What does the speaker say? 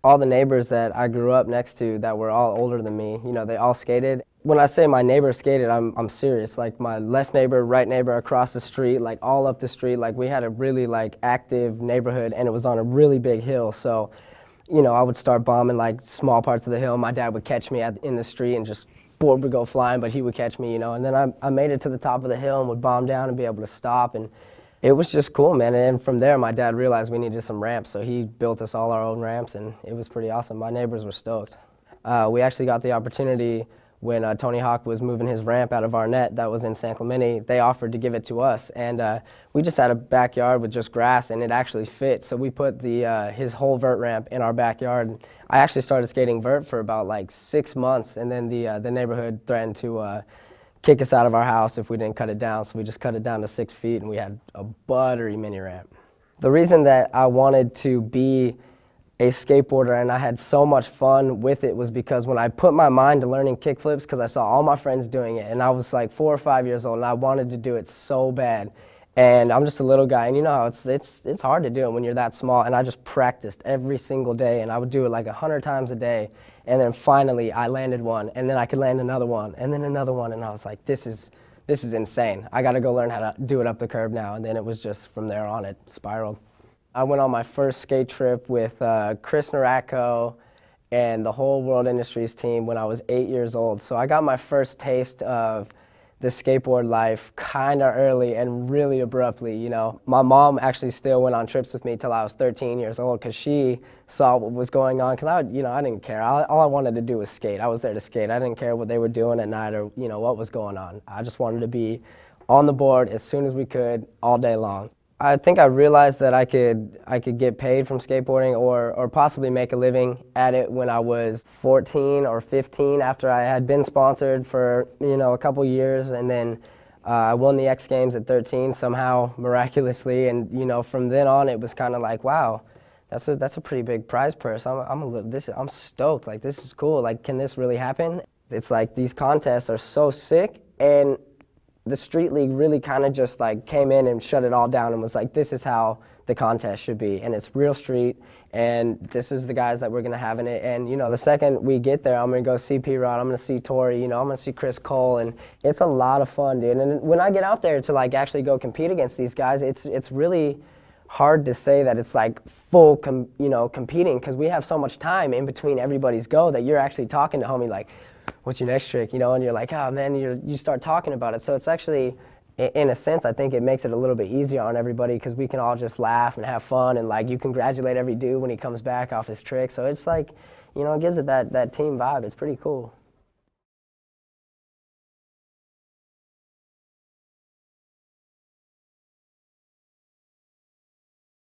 all the neighbors that I grew up next to that were all older than me, you know, they all skated. When I say my neighbor skated, I'm serious. Like my left neighbor, right neighbor, across the street, like all up the street. Like we had a really like active neighborhood, and it was on a really big hill. So, you know, I would start bombing like small parts of the hill. My dad would catch me in the street and just board would go flying, but he would catch me, you know. And then I made it to the top of the hill and would bomb down and be able to stop. And it was just cool, man. And from there, my dad realized we needed some ramps, so he built us all our own ramps, and it was pretty awesome. My neighbors were stoked. We actually got the opportunity when Tony Hawk was moving his ramp out of our net that was in San Clemente. They offered to give it to us, and we just had a backyard with just grass, and it actually fit. So we put his whole vert ramp in our backyard. I actually started skating vert for about like 6 months, and then the neighborhood threatened to kick us out of our house if we didn't cut it down, so we just cut it down to 6 feet, and we had a buttery mini ramp. The reason that I wanted to be a skateboarder and I had so much fun with it was because when I put my mind to learning kickflips, because I saw all my friends doing it, and I was like 4 or 5 years old, and I wanted to do it so bad. And I'm just a little guy, and you know how it's hard to do it when you're that small, and I just practiced every single day, and I would do it like 100 times a day. And then finally I landed one, and then I could land another one, and then another one, and I was like, this is insane. I gotta go learn how to do it up the curb now. And then it was just from there on, it spiraled. I went on my first skate trip with Chris Naratko and the whole World Industries team when I was 8 years old. So I got my first taste of the skateboard life kind of early and really abruptly, you know. My mom actually still went on trips with me till I was 13 years old because she saw what was going on, because I didn't care. All I wanted to do was skate. I was there to skate. I didn't care what they were doing at night or, you know, what was going on. I just wanted to be on the board as soon as we could, all day long. I think I realized that I could get paid from skateboarding or possibly make a living at it when I was 14 or 15, after I had been sponsored for, you know, a couple years, and then I won the X Games at 13 somehow miraculously, and you know, from then on it was kind of like, wow, that's a pretty big prize purse. I'm stoked. Like, this is cool. Like, can this really happen? It's like these contests are so sick, and the Street League really kind of just like came in and shut it all down and was like, this is how the contest should be, and it's real street, and this is the guys that we're gonna have in it. And you know, the second we get there, I'm gonna go see P-Rod, I'm gonna see Tori, you know, I'm gonna see Chris Cole, and it's a lot of fun, dude. And when I get out there to like actually go compete against these guys, it's really hard to say that it's like full competing, because we have so much time in between everybody's go that you're actually talking to homie like, what's your next trick, you know, and you're like, oh man, you start talking about it. So it's actually, in a sense, I think it makes it a little bit easier on everybody, because we can all just laugh and have fun, and like you congratulate every dude when he comes back off his trick. So it's like, you know, it gives it that team vibe. It's pretty cool.